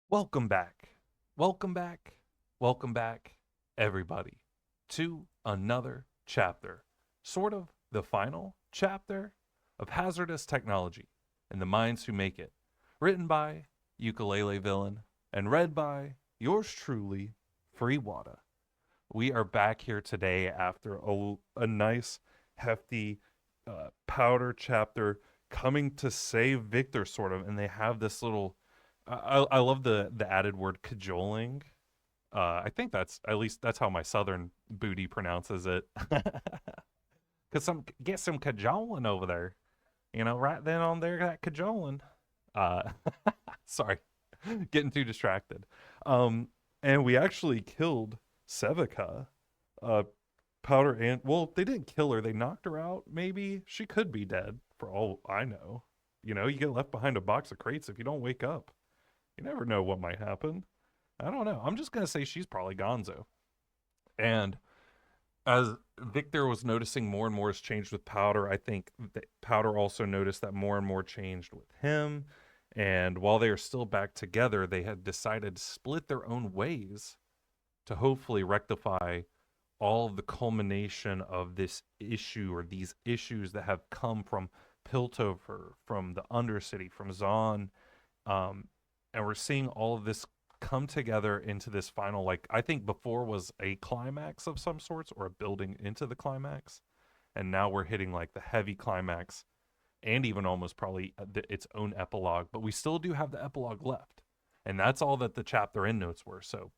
Welcome back. Welcome back. Welcome back, everybody, to another chapter, sort of the final chapter of Hazardous Technology and the Minds Who Make It, written by Ukulele Villain and read by yours truly, Free Wada. We are back here today after a nice, hefty powder chapter coming to save Victor, sort of, and they have this little I love the added word cajoling. I think that's at least that's how my southern booty pronounces it. Cause some get some cajoling over there, right then on there that cajoling. Uh, sorry, getting too distracted. Um, and we actually killed Sevica. Uh, Powder and well, they didn't kill her. They knocked her out. Maybe she could be dead for all I know. You get left behind a box of crates if you don't wake up. You never know what might happen. I don't know. I'm just gonna say she's probably Gonzo. And as Victor was noticing more and more has changed with Powder, I think that Powder also noticed that more and more changed with him. And while they are still back together, they had decided to split their own ways to hopefully rectify all of the culmination of this issue or these issues that have come from Piltover, from the Undercity, from Zon, um, and we're seeing all of this come together into this final, like I think before was a climax of some sorts or a building into the climax, and now we're hitting like the heavy climax and even almost probably its own epilogue, but we still do have the epilogue left, and that's all that the chapter end notes were. So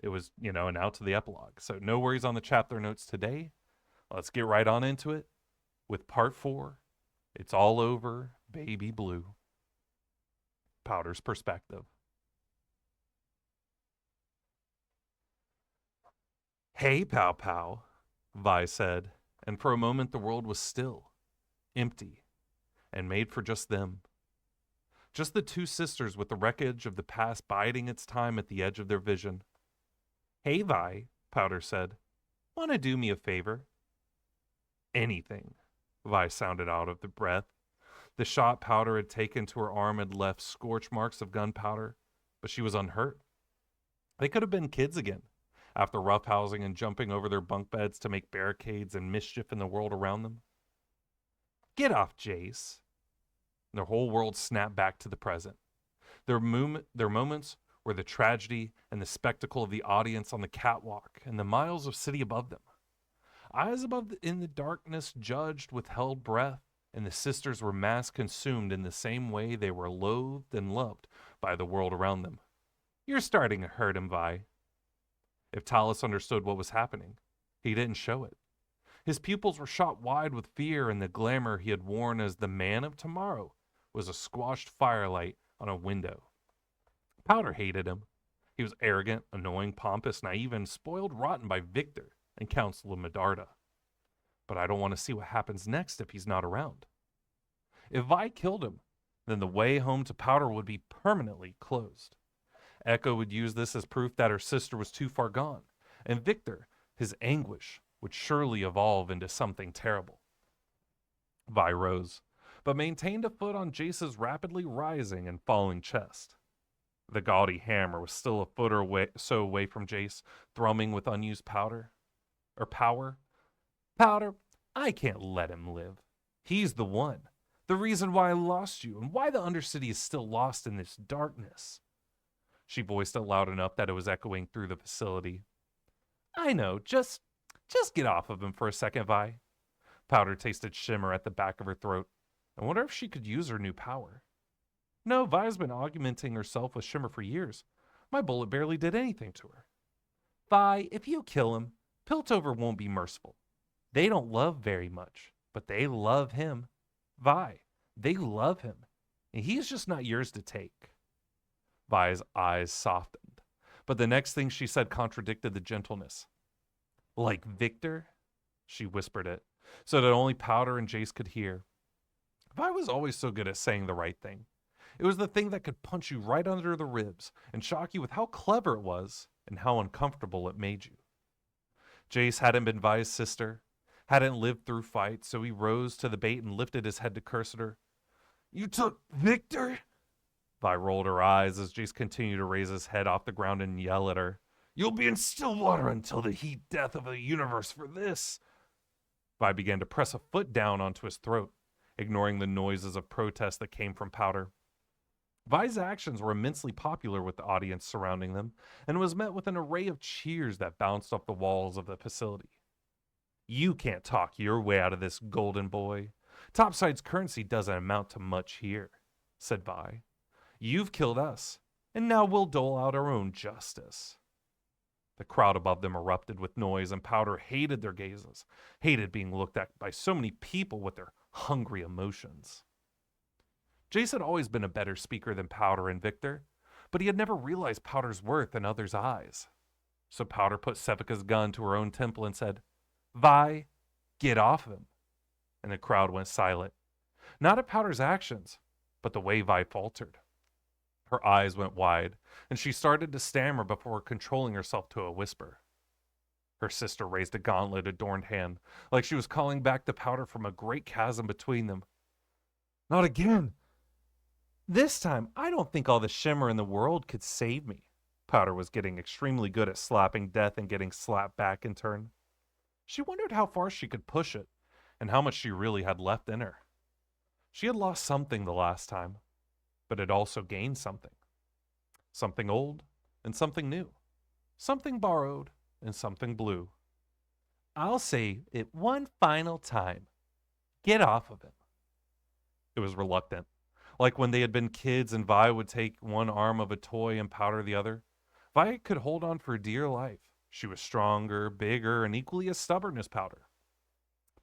it was, and out to the epilogue. So no worries on the chapter notes today. Let's get right on into it with part 4. It's all over, baby blue. Powder's perspective. Hey, Pow Pow, Vi said, and for a moment the world was still, empty, and made for just them. Just the two sisters with the wreckage of the past biding its time at the edge of their vision. Hey, Vi, Powder said, want to do me a favor? Anything, Vi sounded out of the breath. The shot Powder had taken to her arm had left scorch marks of gunpowder, but she was unhurt. They could have been kids again, after roughhousing and jumping over their bunk beds to make barricades and mischief in the world around them. Get off, Jace. Their whole world snapped back to the present. Their moments were the tragedy and the spectacle of the audience on the catwalk and the miles of city above them. Eyes above in the darkness judged with held breath, and the sisters were mass consumed in the same way they were loathed and loved by the world around them. You're starting to hurt him, Vi. If Talus understood what was happening, he didn't show it. His pupils were shot wide with fear, and the glamour he had worn as the man of tomorrow was a squashed firelight on a window. Powder hated him. He was arrogant, annoying, pompous, naive, and spoiled rotten by Victor and Councilor Medarda. But I don't want to see what happens next if he's not around. If Vi killed him, then the way home to Powder would be permanently closed. Echo would use this as proof that her sister was too far gone, and Victor, his anguish, would surely evolve into something terrible. Vi rose, but maintained a foot on Jace's rapidly rising and falling chest. The gaudy hammer was still a foot or so away from Jace, thrumming with unused power. Powder, I can't let him live. He's the one. The reason why I lost you, and why the Undercity is still lost in this darkness. She voiced it loud enough that it was echoing through the facility. I know, just get off of him for a second, Vi. Powder tasted shimmer at the back of her throat. I wonder if she could use her new power. No, Vi's been augmenting herself with shimmer for years. My bullet barely did anything to her. Vi, if you kill him, Piltover won't be merciful. They don't love very much, but they love him. Vi, they love him, and he's just not yours to take. Vi's eyes softened, but the next thing she said contradicted the gentleness. Like Victor? She whispered it, so that only Powder and Jace could hear. Vi was always so good at saying the right thing. It was the thing that could punch you right under the ribs and shock you with how clever it was and how uncomfortable it made you. Jace hadn't been Vi's sister, hadn't lived through fights, so he rose to the bait and lifted his head to curse at her. You took Victor? Vi rolled her eyes as Jace continued to raise his head off the ground and yell at her. You'll be in still water until the heat death of the universe for this. Vi began to press a foot down onto his throat, ignoring the noises of protest that came from Powder. Vi's actions were immensely popular with the audience surrounding them, and was met with an array of cheers that bounced off the walls of the facility. You can't talk your way out of this, golden boy. Topside's currency doesn't amount to much here, said Vi. You've killed us, and now we'll dole out our own justice. The crowd above them erupted with noise, and Powder hated their gazes, hated being looked at by so many people with their hungry emotions. Jace had always been a better speaker than Powder and Victor, but he had never realized Powder's worth in others' eyes. So Powder put Sevica's gun to her own temple and said, Vi, get off him. And the crowd went silent, not at Powder's actions, but the way Vi faltered. Her eyes went wide, and she started to stammer before controlling herself to a whisper. Her sister raised a gauntlet-adorned hand, like she was calling back to Powder from a great chasm between them. Not again! This time, I don't think all the shimmer in the world could save me. Powder was getting extremely good at slapping death and getting slapped back in turn. She wondered how far she could push it, and how much she really had left in her. She had lost something the last time, but had also gained something. Something old and something new. Something borrowed and something blue. I'll say it one final time. Get off of him. It was reluctant, like when they had been kids and Vi would take one arm of a toy and Powder the other. Vi could hold on for dear life. She was stronger, bigger, and equally as stubborn as Powder.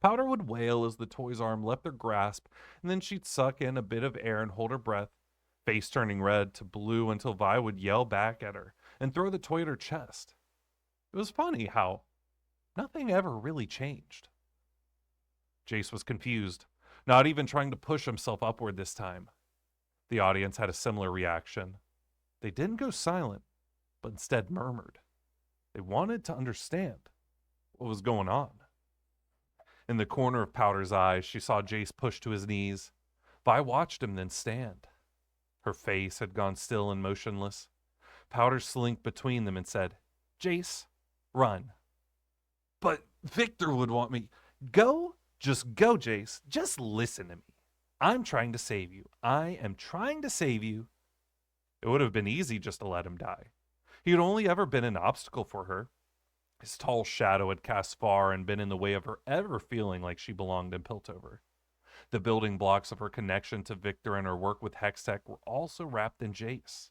Powder would wail as the toy's arm left her grasp, and then she'd suck in a bit of air and hold her breath, face turning red to blue until Vi would yell back at her and throw the toy at her chest. It was funny how nothing ever really changed. Jace was confused, not even trying to push himself upward this time. The audience had a similar reaction. They didn't go silent, but instead murmured. They wanted to understand what was going on. In the corner of Powder's eyes, she saw Jace push to his knees. Vi watched him then stand. Her face had gone still and motionless. Powder slinked between them and said, Jace, run. But Victor would want me. Go? Just go, Jace. Just listen to me. I'm trying to save you. I am trying to save you. It would have been easy just to let him die. He had only ever been an obstacle for her. His tall shadow had cast far and been in the way of her ever feeling like she belonged in Piltover. The building blocks of her connection to Victor and her work with Hextech were also wrapped in Jace.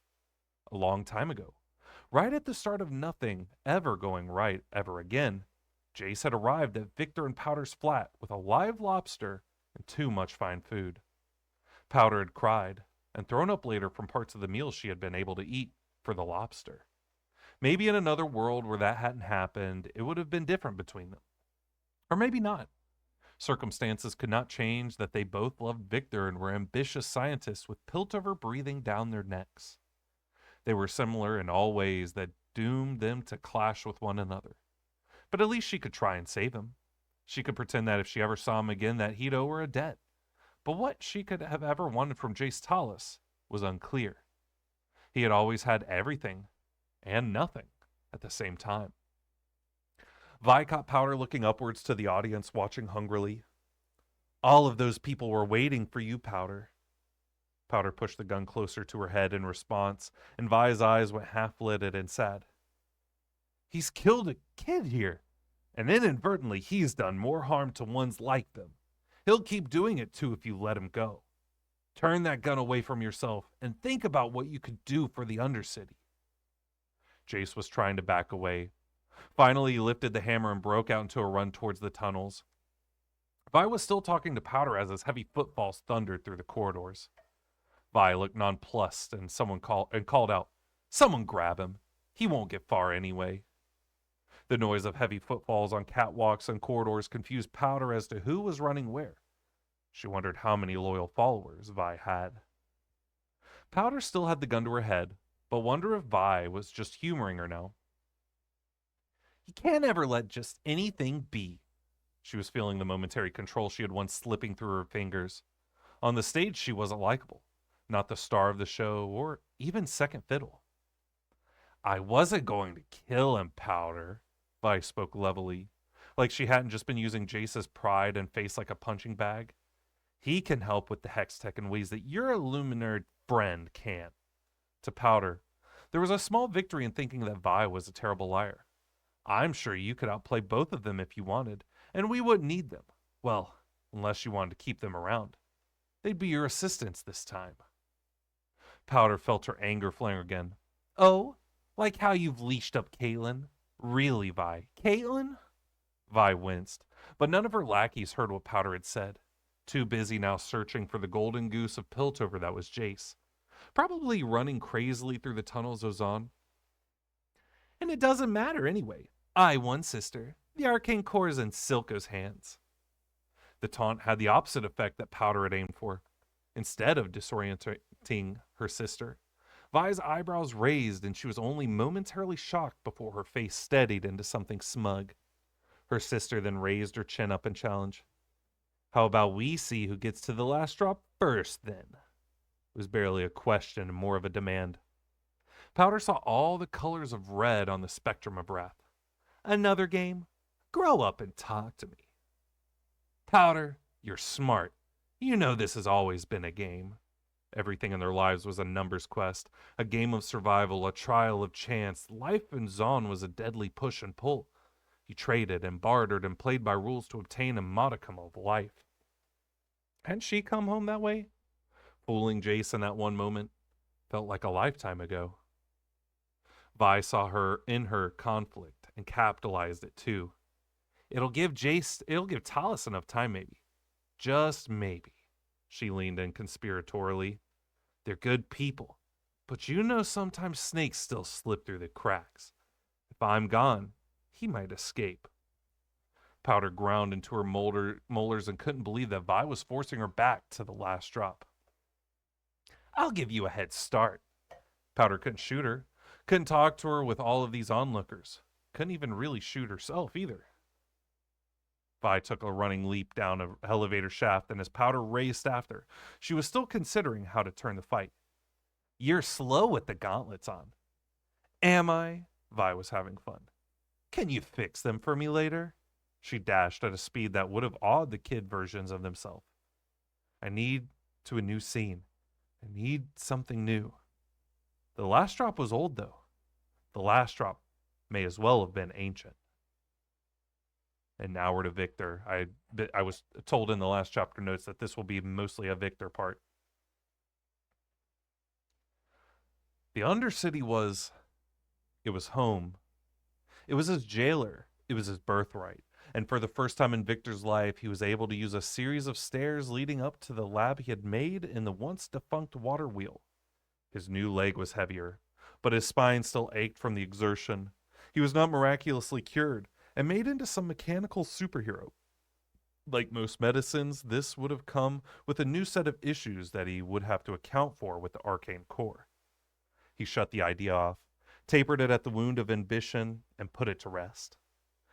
A long time ago, right at the start of nothing ever going right ever again, Jace had arrived at Victor and Powder's flat with a live lobster and too much fine food. Powder had cried and thrown up later from parts of the meal she had been able to eat for the lobster. Maybe in another world where that hadn't happened, it would have been different between them. Or maybe not. Circumstances could not change that they both loved Victor and were ambitious scientists with Piltover breathing down their necks. They were similar in all ways that doomed them to clash with one another. But at least she could try and save him. She could pretend that if she ever saw him again that he'd owe her a debt. But what she could have ever wanted from Jace Tallis was unclear. He had always had everything and nothing at the same time. Vi caught Powder looking upwards to the audience, watching hungrily. All of those people were waiting for you, Powder. Powder pushed the gun closer to her head in response, and Vi's eyes went half-lidded and sad. He's killed a kid here, and inadvertently he's done more harm to ones like them. He'll keep doing it too if you let him go. Turn that gun away from yourself and think about what you could do for the Undercity. Jace was trying to back away. Finally, he lifted the hammer and broke out into a run towards the tunnels. Vi was still talking to Powder as his heavy footfalls thundered through the corridors. Vi looked nonplussed and called out, "Someone grab him. He won't get far anyway." The noise of heavy footfalls on catwalks and corridors confused Powder as to who was running where. She wondered how many loyal followers Vi had. Powder still had the gun to her head, but wondered if Vi was just humoring her now. You can't ever let just anything be. She was feeling the momentary control she had once slipping through her fingers. On the stage, she wasn't likable. not the star of the show or even second fiddle. I wasn't going to kill him, Powder, Vi spoke levelly, like she hadn't just been using Jace's pride and face like a punching bag. He can help with the hex tech in ways that your Illuminary friend can't. To Powder, there was a small victory in thinking that Vi was a terrible liar. I'm sure you could outplay both of them if you wanted, and we wouldn't need them. Well, unless you wanted to keep them around. They'd be your assistants this time. Powder felt her anger flare again. Oh, like how you've leashed up Caitlin? Really, Vi? Caitlin? Vi winced, but none of her lackeys heard what Powder had said. Too busy now searching for the golden goose of Piltover that was Jace. Probably running crazily through the tunnels Ozon. And it doesn't matter anyway. I won, sister. The arcane core is in Silco's hands. The taunt had the opposite effect that Powder had aimed for. Instead of disorienting her sister, Vi's eyebrows raised and she was only momentarily shocked before her face steadied into something smug. Her sister then raised her chin up in challenge. How about we see who gets to the last drop first, then? It was barely a question and more of a demand. Powder saw all the colors of red on the spectrum of wrath. Another game? Grow up and talk to me. Powder, you're smart. You know this has always been a game. Everything in their lives was a numbers quest, a game of survival, a trial of chance. Life in Zon was a deadly push and pull. You traded and bartered and played by rules to obtain a modicum of life. Hadn't she come home that way? Fooling Jason that one moment felt like a lifetime ago. Vi saw her in her conflict and capitalized it too. It'll give Talis enough time, maybe. Just maybe. She leaned in conspiratorially. They're good people, but you know sometimes snakes still slip through the cracks. If I'm gone, he might escape. Powder ground into her molars and couldn't believe that Vi was forcing her back to the last drop. I'll give you a head start. Powder couldn't shoot her, couldn't talk to her with all of these onlookers, couldn't even really shoot herself either. Vi took a running leap down an elevator shaft, and as Powder raced after, she was still considering how to turn the fight. You're slow with the gauntlets on. Am I? Vi was having fun. Can you fix them for me later? She dashed at a speed that would have awed the kid versions of themselves. I need to a new scene. I need something new. The last drop was old, though. The last drop may as well have been ancient. And now we're to Victor. I was told in the last chapter notes that this will be mostly a Victor part. The Undercity was home. It was his jailer. It was his birthright. And for the first time in Victor's life, he was able to use a series of stairs leading up to the lab he had made in the once defunct water wheel. His new leg was heavier, but his spine still ached from the exertion. He was not miraculously cured and made into some mechanical superhero. Like most medicines, this would have come with a new set of issues that he would have to account for with the arcane core. He shut the idea off, tapered it at the wound of ambition, and put it to rest.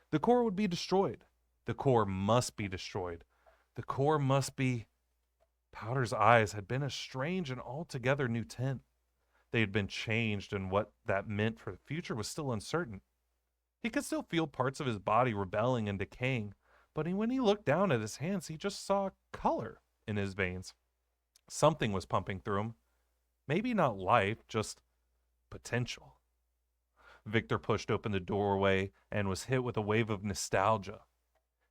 The core would be destroyed. The core must be destroyed. The core must be... Powder's eyes had been a strange and altogether new tint. They had been changed, and what that meant for the future was still uncertain. He could still feel parts of his body rebelling and decaying, but when he looked down at his hands, he just saw color in his veins. Something was pumping through him. Maybe not life, just potential. Victor pushed open the doorway and was hit with a wave of nostalgia.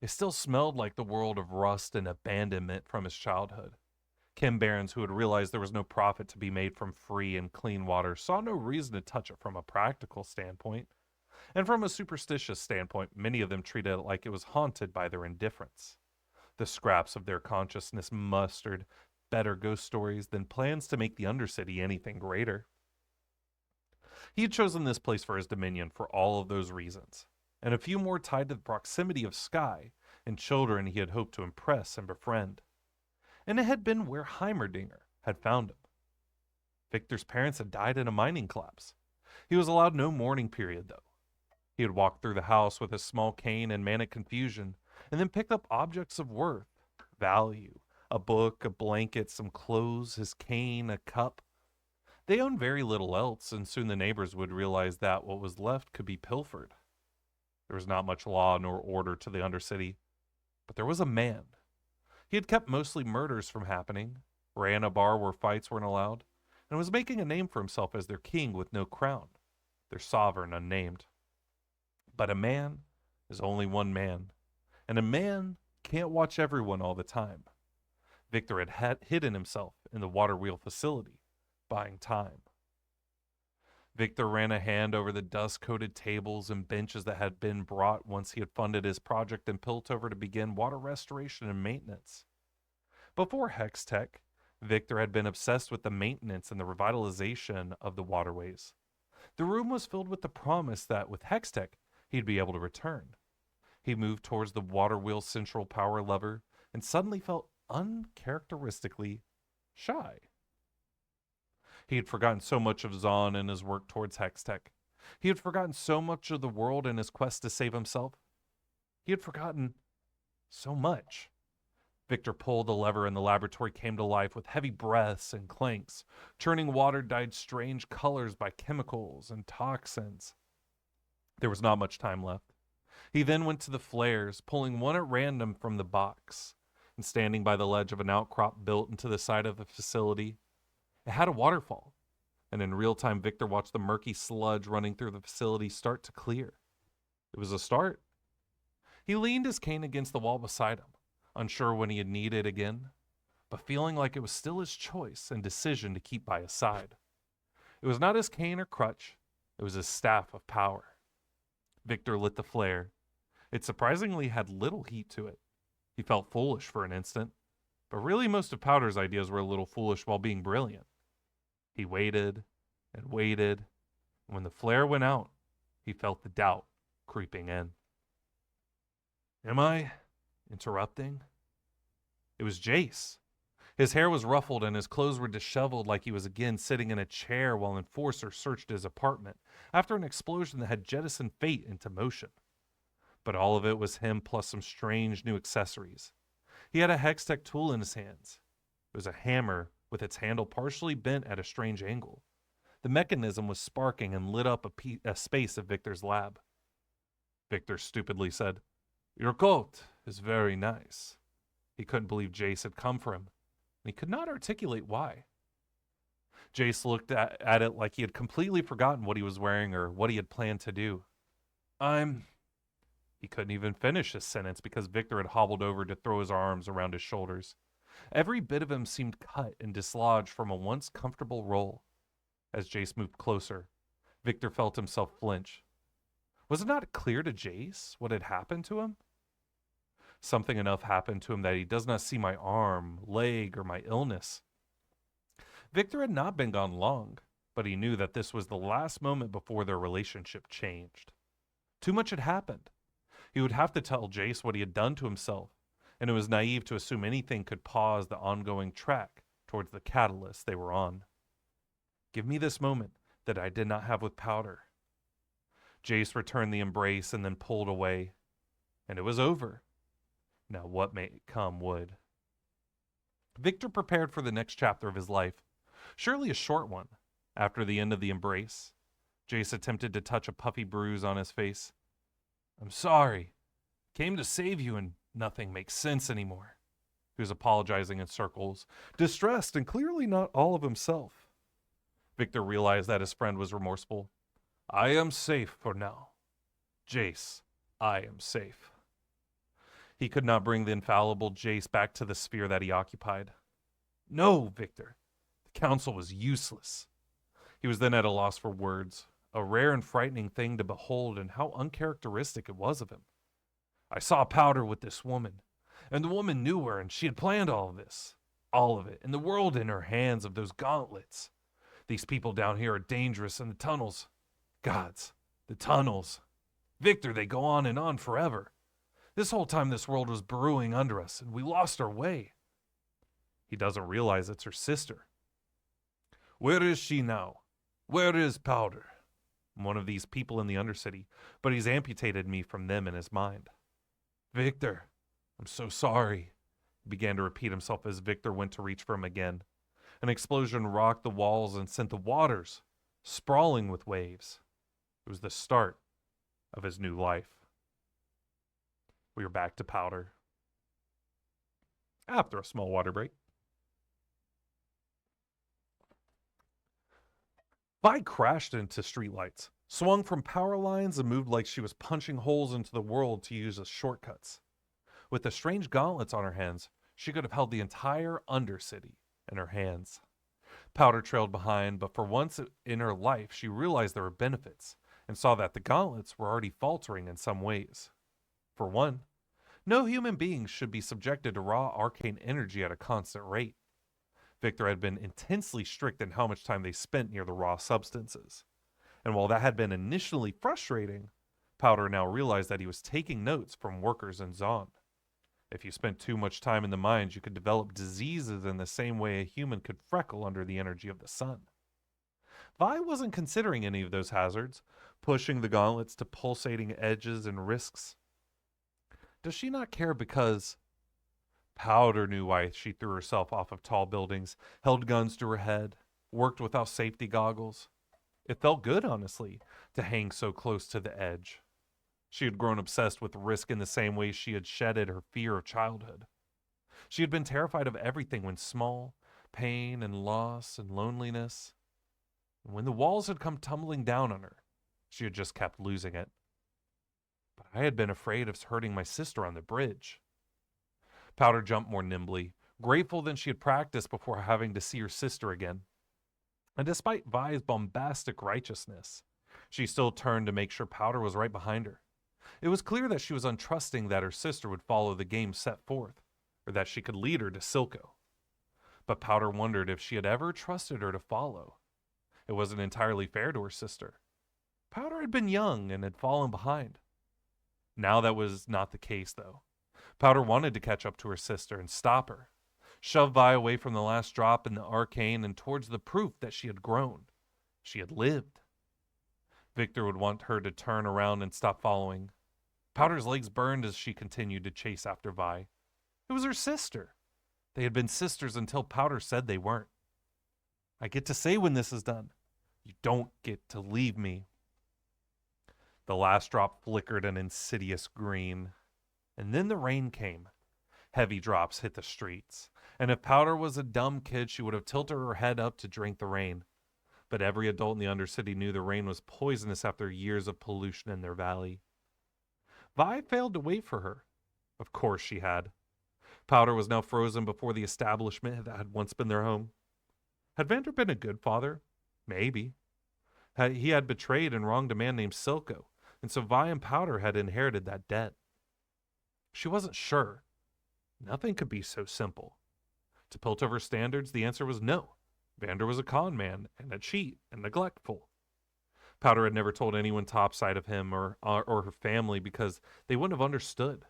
It still smelled like the world of rust and abandonment from his childhood. Kim Barons, who had realized there was no profit to be made from free and clean water, saw no reason to touch it from a practical standpoint. And from a superstitious standpoint, many of them treated it like it was haunted by their indifference. The scraps of their consciousness mustered better ghost stories than plans to make the Undercity anything greater. He had chosen this place for his dominion for all of those reasons, and a few more tied to the proximity of Sky and children he had hoped to impress and befriend. And it had been where Heimerdinger had found him. Victor's parents had died in a mining collapse. He was allowed no mourning period, though. He had walked through the house with a small cane in manic confusion, and then picked up objects of worth, value, A book, a blanket, some clothes, his cane, a cup. They owned very little else, and soon the neighbors would realize that what was left could be pilfered. There was not much law nor order to the Undercity, but there was a man. He had kept mostly murders from happening, ran a bar where fights weren't allowed, and was making a name for himself as their king with no crown, their sovereign unnamed. But a man is only one man, and a man can't watch everyone all the time. Victor had hidden himself in the water wheel facility, buying time. Victor ran a hand over the dust-coated tables and benches that had been brought once he had funded his project in Piltover to begin water restoration and maintenance. Before Hextech, Victor had been obsessed with the maintenance and the revitalization of the waterways. The room was filled with the promise that with Hextech, he'd be able to return. He moved towards the water wheel's central power lever and suddenly felt uncharacteristically shy. He had forgotten so much of Zahn in his work towards Hextech. He had forgotten so much of the world in his quest to save himself. He had forgotten so much. Victor pulled the lever and the laboratory came to life with heavy breaths and clanks. Churning water dyed strange colors by chemicals and toxins. There was not much time left. He then went to the flares, pulling one at random from the box, and standing by the ledge of an outcrop built into the side of the facility. It had a waterfall, and in real time Victor watched the murky sludge running through the facility start to clear. It was a start. He leaned his cane against the wall beside him, unsure when he'd need it again, but feeling like it was still his choice and decision to keep by his side. It was not his cane or crutch, it was his staff of power. Victor lit the flare. It surprisingly had little heat to it. He felt foolish for an instant, but really most of Powder's ideas were a little foolish while being brilliant. He waited and waited, and when the flare went out, he felt the doubt creeping in. Am I interrupting? It was Jace. His hair was ruffled and his clothes were disheveled like he was again sitting in a chair while Enforcer searched his apartment after an explosion that had jettisoned fate into motion. But all of it was him plus some strange new accessories. He had a Hextech tool in his hands. It was a hammer with its handle partially bent at a strange angle. The mechanism was sparking and lit up a space of Victor's lab. Victor stupidly said, "Your coat is very nice." He couldn't believe Jace had come for him, and he could not articulate why. Jace looked at it like he had completely forgotten what he was wearing or what he had planned to do. He couldn't even finish his sentence because Victor had hobbled over to throw his arms around his shoulders. Every bit of him seemed cut and dislodged from a once comfortable roll. As Jace moved closer, Victor felt himself flinch. Was it not clear to Jace what had happened to him? Something enough happened to him that he does not see my arm, leg, or my illness. Victor had not been gone long, but he knew that this was the last moment before their relationship changed. Too much had happened. He would have to tell Jace what he had done to himself, and it was naive to assume anything could pause the ongoing track towards the catalyst they were on. Give me this moment that I did not have with Powder. Jace returned the embrace and then pulled away, and it was over. Now what may come would. Victor prepared for the next chapter of his life, surely a short one. After the end of the embrace, Jace attempted to touch a puffy bruise on his face. "I'm sorry. Came to save you and nothing makes sense anymore." He was apologizing in circles, distressed and clearly not all of himself. Victor realized that his friend was remorseful. "I am safe for now. Jace, I am safe." He could not bring the infallible Jace back to the sphere that he occupied. "No, Victor. The council was useless." He was then at a loss for words, a rare and frightening thing to behold, and how uncharacteristic it was of him. "I saw Powder with this woman, and the woman knew her, and she had planned all of this. All of it, and the world in her hands of those gauntlets. These people down here are dangerous, and the tunnels... Gods, the tunnels. Victor, they go on and on forever. This whole time this world was brewing under us, and we lost our way." He doesn't realize it's her sister. "Where is she now? Where is Powder?" I'm one of these people in the Undercity, but he's amputated me from them in his mind. "Victor, I'm so sorry. began to repeat himself as Victor went to reach for him again. An explosion rocked the walls and sent the waters sprawling with waves. It was the start of his new life. We were back to Powder after a small water break. Vi crashed into streetlights, swung from power lines, and moved like she was punching holes into the world to use as shortcuts. With the strange gauntlets on her hands, she could have held the entire Undercity in her hands. Powder trailed behind, but for once in her life, she realized there were benefits and saw that the gauntlets were already faltering in some ways. For one, no human beings should be subjected to raw arcane energy at a constant rate. Victor had been intensely strict in how much time they spent near the raw substances. And while that had been initially frustrating, Powder now realized that he was taking notes from workers in Zon. If you spent too much time in the mines, you could develop diseases in the same way a human could freckle under the energy of the sun. Vi wasn't considering any of those hazards, pushing the gauntlets to pulsating edges and risks. Does she not care because Powder knew why she threw herself off of tall buildings, held guns to her head, worked without safety goggles? It felt good, honestly, to hang so close to the edge. She had grown obsessed with risk in the same way she had shedded her fear of childhood. She had been terrified of everything when small, pain and loss and loneliness. And when the walls had come tumbling down on her, she had just kept losing it. But I had been afraid of hurting my sister on the bridge. Powder jumped more nimbly, grateful than she had practiced before having to see her sister again. And despite Vi's bombastic righteousness, she still turned to make sure Powder was right behind her. It was clear that she was untrusting that her sister would follow the game set forth, or that she could lead her to Silco. But Powder wondered if she had ever trusted her to follow. It wasn't entirely fair to her sister. Powder had been young and had fallen behind. Now that was not the case, though. Powder wanted to catch up to her sister and stop her, shove Vi away from the last drop in the Arcane and towards the proof that she had grown. She had lived. Victor would want her to turn around and stop following. Powder's legs burned as she continued to chase after Vi. It was her sister. They had been sisters until Powder said they weren't. I get to say when this is done, you don't get to leave me. The last drop flickered an insidious green. And then the rain came. Heavy drops hit the streets. And if Powder was a dumb kid, she would have tilted her head up to drink the rain. But every adult in the Undercity knew the rain was poisonous after years of pollution in their valley. Vi failed to wait for her. Of course she had. Powder was now frozen before the establishment that had once been their home. Had Vander been a good father? Maybe. He had betrayed and wronged a man named Silco, and so Vi and Powder had inherited that debt. She wasn't sure. Nothing could be so simple. To Piltover's standards, the answer was no. Vander was a con man and a cheat and neglectful. Powder had never told anyone topside of him or her family because they wouldn't have understood.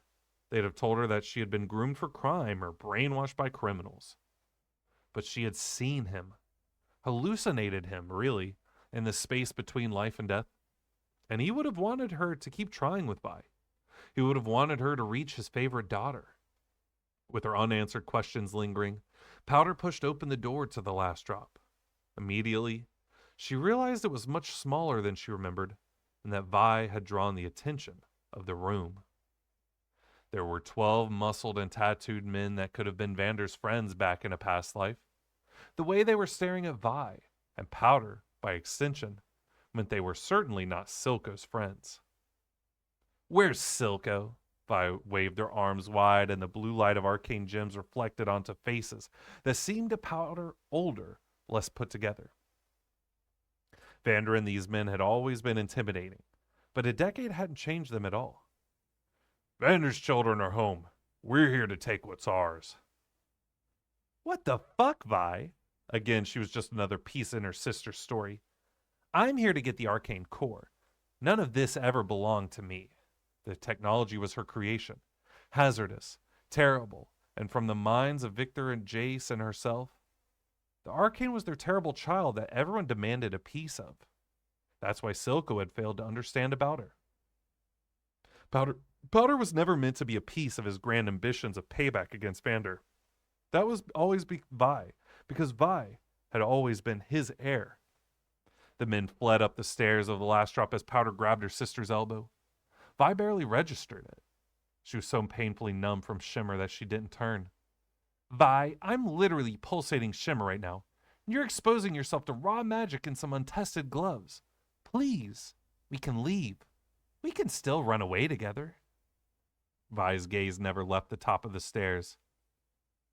They'd have told her that she had been groomed for crime or brainwashed by criminals. But she had seen him, hallucinated him, really, in the space between life and death. And he would have wanted her to keep trying with Vi. He would have wanted her to reach his favorite daughter. With her unanswered questions lingering, Powder pushed open the door to the last drop. Immediately, she realized it was much smaller than she remembered, and that Vi had drawn the attention of the room. There were 12 muscled and tattooed men that could have been Vander's friends back in a past life. The way they were staring at Vi, and Powder, by extension, meant they were certainly not Silco's friends. Where's Silco? Vi waved her arms wide, and the blue light of arcane gems reflected onto faces that seemed to Powder older, less put together. Vander and these men had always been intimidating, but a decade hadn't changed them at all. Vander's children are home. We're here to take what's ours. What the fuck, Vi? Again, she was just another piece in her sister's story. I'm here to get the arcane core. None of this ever belonged to me. The technology was her creation. Hazardous, terrible, and from the minds of Victor and Jace and herself. The arcane was their terrible child that everyone demanded a piece of. That's why Silco had failed to understand about her. Powder Powder was never meant to be a piece of his grand ambitions of payback against Vander. That was always Vi, because Vi had always been his heir. The men fled up the stairs of the last drop as Powder grabbed her sister's elbow. Vi barely registered it. She was so painfully numb from shimmer that she didn't turn. Vi, I'm literally pulsating shimmer right now. You're exposing yourself to raw magic in some untested gloves. Please, we can leave. We can still run away together. Vi's gaze never left the top of the stairs.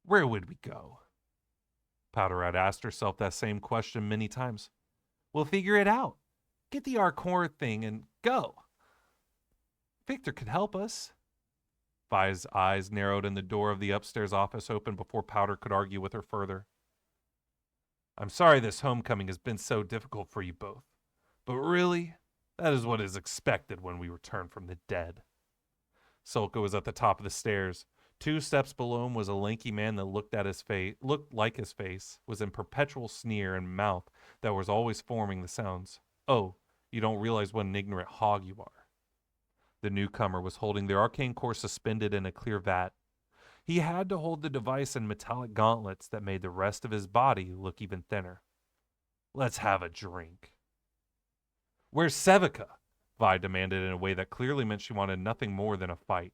Where would we go? Powder had asked herself that same question many times. We'll figure it out. Get the Arcane thing and go. Victor could help us. Vi's eyes narrowed and the door of the upstairs office opened before Powder could argue with her further. I'm sorry this homecoming has been so difficult for you both. But really, that is what is expected when we return from the dead. Sulka was at the top of the stairs. 2 steps below him was a lanky man that looked like his face, was in perpetual sneer and mouth that was always forming the sounds. Oh, you don't realize what an ignorant hog you are. The newcomer was holding the arcane core suspended in a clear vat. He had to hold the device in metallic gauntlets that made the rest of his body look even thinner. Let's have a drink. Where's Sevica? Vi demanded in a way that clearly meant she wanted nothing more than a fight.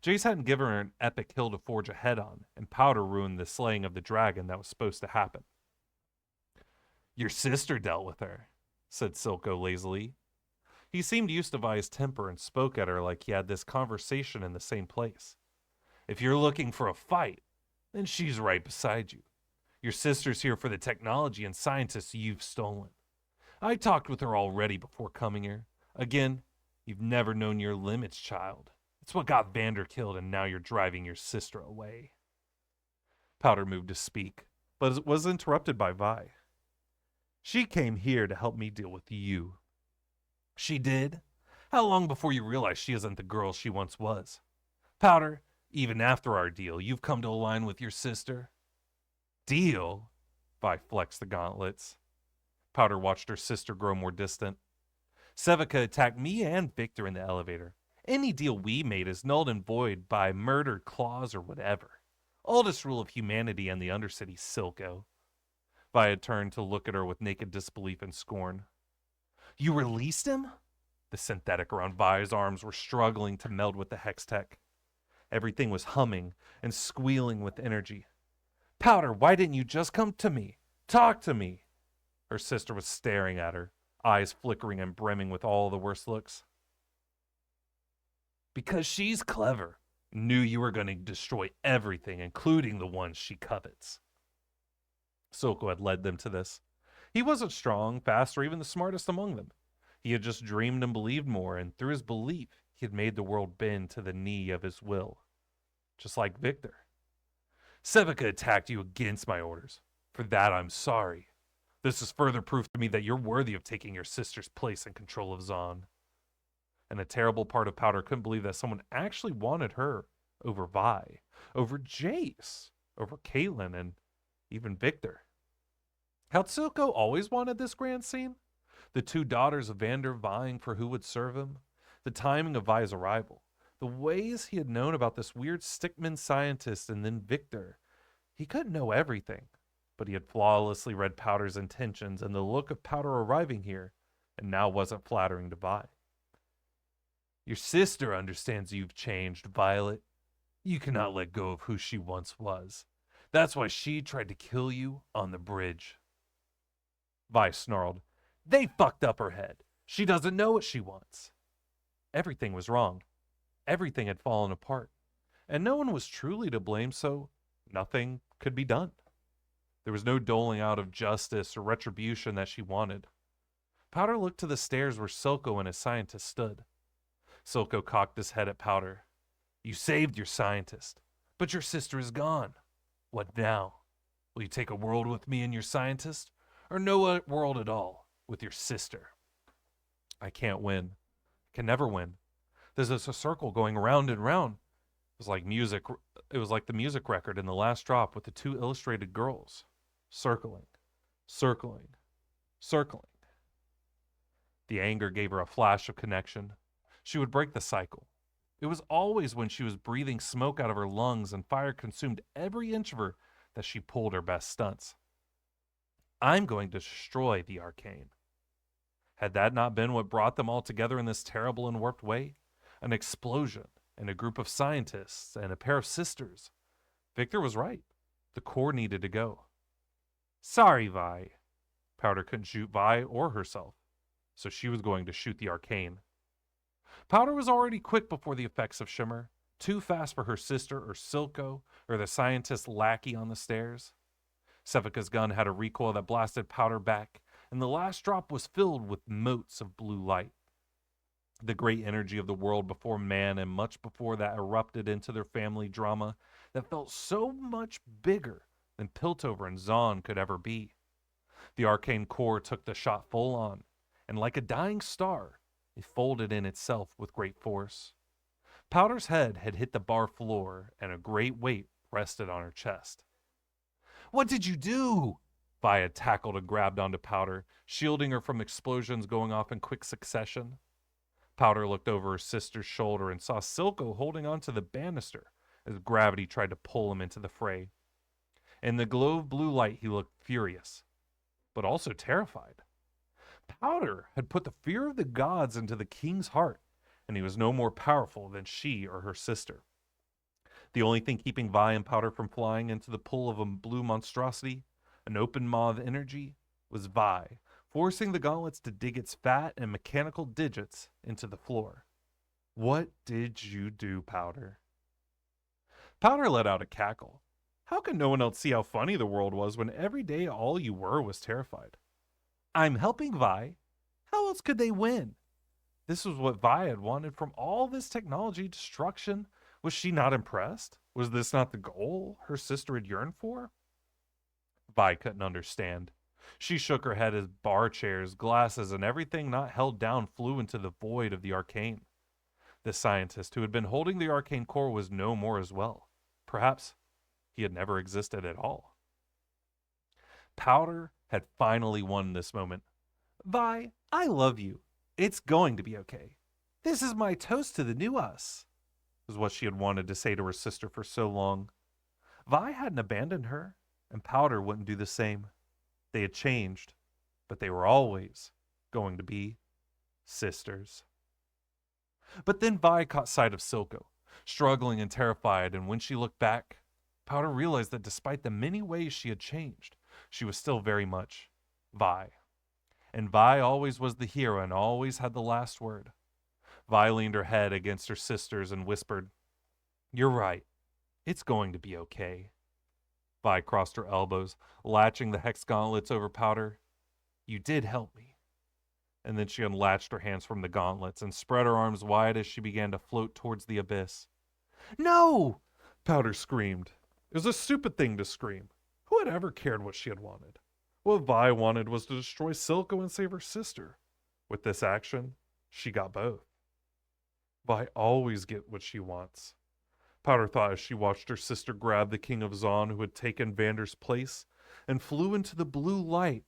Jace hadn't given her an epic hill to forge ahead on, and Powder ruined the slaying of the dragon that was supposed to happen. Your sister dealt with her, said Silco lazily. He seemed used to Vi's temper and spoke at her like he had this conversation in the same place. If you're looking for a fight, then she's right beside you. Your sister's here for the technology and scientists you've stolen. I talked with her already before coming here. Again, you've never known your limits, child. It's what got Vander killed, and now you're driving your sister away. Powder moved to speak, but was interrupted by Vi. She came here to help me deal with you. She did? How long before you realized she isn't the girl she once was? Powder, even after our deal, you've come to align with your sister. Deal? Vi flexed the gauntlets. Powder watched her sister grow more distant. Sevica attacked me and Victor in the elevator. Any deal we made is null and void by murdered claws or whatever. Oldest rule of humanity and the Undercity, Silco. Vi had turned to look at her with naked disbelief and scorn. You released him? The synthetic around Vi's arms were struggling to meld with the hex tech. Everything was humming and squealing with energy. Powder, why didn't you just come to me? Talk to me. Her sister was staring at her, eyes flickering and brimming with all the worst looks. Because she's clever. Knew you were going to destroy everything, including the ones she covets. Silco had led them to this. He wasn't strong, fast, or even the smartest among them. He had just dreamed and believed more, and through his belief, he had made the world bend to the knee of his will. Just like Victor. Sevica attacked you against my orders. For that, I'm sorry. This is further proof to me that you're worthy of taking your sister's place in control of Zahn. And a terrible part of Powder couldn't believe that someone actually wanted her over Vi, over Jace, over Caitlyn, and even Victor. Had Silco always wanted this grand scene? The 2 daughters of Vander vying for who would serve him? The timing of Vi's arrival? The ways he had known about this weird stickman scientist and then Victor? He couldn't know everything, but he had flawlessly read Powder's intentions, and the look of Powder arriving here, and now wasn't flattering to Vi. Your sister understands you've changed, Violet. You cannot let go of who she once was. That's why she tried to kill you on the bridge. Vi snarled. They fucked up her head. She doesn't know what she wants. Everything was wrong. Everything had fallen apart. And no one was truly to blame, so nothing could be done. There was no doling out of justice or retribution that she wanted. Powder looked to the stairs where Silco and his scientist stood. Silco cocked his head at Powder. You saved your scientist, but your sister is gone. What now? Will you take a world with me and your scientist, or no world at all with your sister? I can't win. I can never win. There's a circle going round and round. It was like music. It was like the music record in the last drop with the 2 illustrated girls. Circling, circling, circling. The anger gave her a flash of connection. She would break the cycle. It was always when she was breathing smoke out of her lungs and fire consumed every inch of her that she pulled her best stunts. I'm going to destroy the Arcane. Had that not been what brought them all together in this terrible and warped way? An explosion, and a group of scientists, and a pair of sisters. Victor was right. The core needed to go. Sorry, Vi. Powder couldn't shoot Vi or herself, so she was going to shoot the Arcane. Powder was already quick before the effects of Shimmer, too fast for her sister or Silco or the scientist lackey on the stairs. Sevica's gun had a recoil that blasted Powder back, and the last drop was filled with motes of blue light. The great energy of the world before man and much before that erupted into their family drama that felt so much bigger than Piltover and Zahn could ever be. The arcane core took the shot full on, and like a dying star, it folded in itself with great force. Powder's head had hit the bar floor, and a great weight rested on her chest. What did you do? Vi had tackled and grabbed onto Powder, shielding her from explosions going off in quick succession. Powder looked over her sister's shoulder and saw Silco holding onto the banister as gravity tried to pull him into the fray. In the glow of blue light, he looked furious, but also terrified. Powder had put the fear of the gods into the king's heart, and he was no more powerful than she or her sister. The only thing keeping Vi and Powder from flying into the pull of a blue monstrosity, an open maw of energy, was Vi, forcing the gauntlets to dig its fat and mechanical digits into the floor. What did you do, Powder? Powder let out a cackle. How could no one else see how funny the world was when every day all you were was terrified? I'm helping Vi. How else could they win? This was what Vi had wanted from all this technology destruction. Was she not impressed? Was this not the goal her sister had yearned for? Vi couldn't understand. She shook her head as bar chairs, glasses, and everything not held down flew into the void of the arcane. The scientist who had been holding the arcane core was no more as well. Perhaps he had never existed at all. Powder had finally won this moment. Vi, I love you. It's going to be okay. This is my toast to the new us, was what she had wanted to say to her sister for so long. Vi hadn't abandoned her, and Powder wouldn't do the same. They had changed, but they were always going to be sisters. But then Vi caught sight of Silco, struggling and terrified, and when she looked back, Powder realized that despite the many ways she had changed, she was still very much Vi. And Vi always was the hero and always had the last word. Vi leaned her head against her sister's and whispered, You're right. It's going to be okay. Vi crossed her elbows, latching the hex gauntlets over Powder. You did help me. And then she unlatched her hands from the gauntlets and spread her arms wide as she began to float towards the abyss. No! Powder screamed. It was a stupid thing to scream. Who had ever cared what she had wanted? What Vi wanted was to destroy Silco and save her sister. With this action, she got both. Vi always get what she wants. Powder thought as she watched her sister grab the King of Zahn who had taken Vander's place and flew into the blue light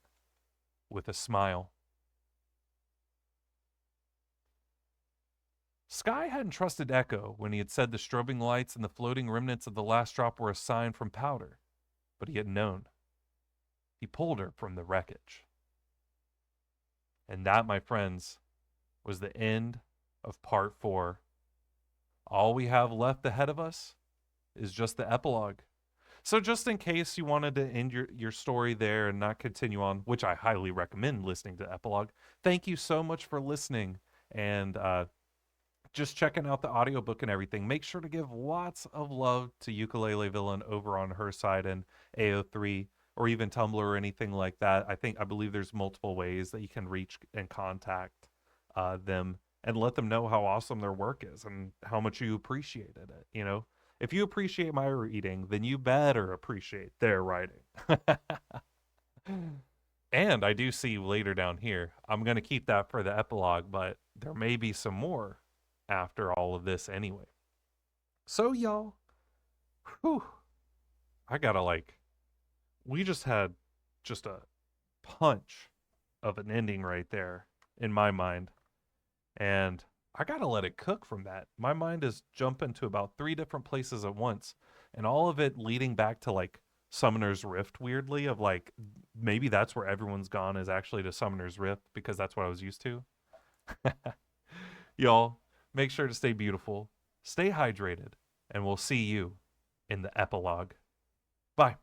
with a smile. Sky hadn't trusted Echo when he had said the strobing lights and the floating remnants of the last drop were a sign from Powder, but he had known. He pulled her from the wreckage. And that, my friends, was the end of part 4. All we have left ahead of us is just the epilogue. So just in case you wanted to end your story there and not continue on, which I highly recommend listening to epilogue, thank you so much for listening and just checking out the audiobook and everything. Make sure to give lots of love to Ukulele Villain over on her side and AO3 or even Tumblr or anything like that. I believe there's multiple ways that you can reach and contact them and let them know how awesome their work is and how much you appreciated it. You know, if you appreciate my reading, then you better appreciate their writing. And I do see later down here, I'm going to keep that for the epilogue, but there may be some more after all of this anyway. So y'all, I gotta we just had just a punch of an ending right there in my mind. And I gotta let it cook from that. My mind is jumping to about 3 different places at once, and all of it leading back to like Summoner's Rift, weirdly, of like maybe that's where everyone's gone is actually to Summoner's Rift because that's what I was used to. Y'all, make sure to stay beautiful, stay hydrated, and we'll see you in the epilogue. Bye.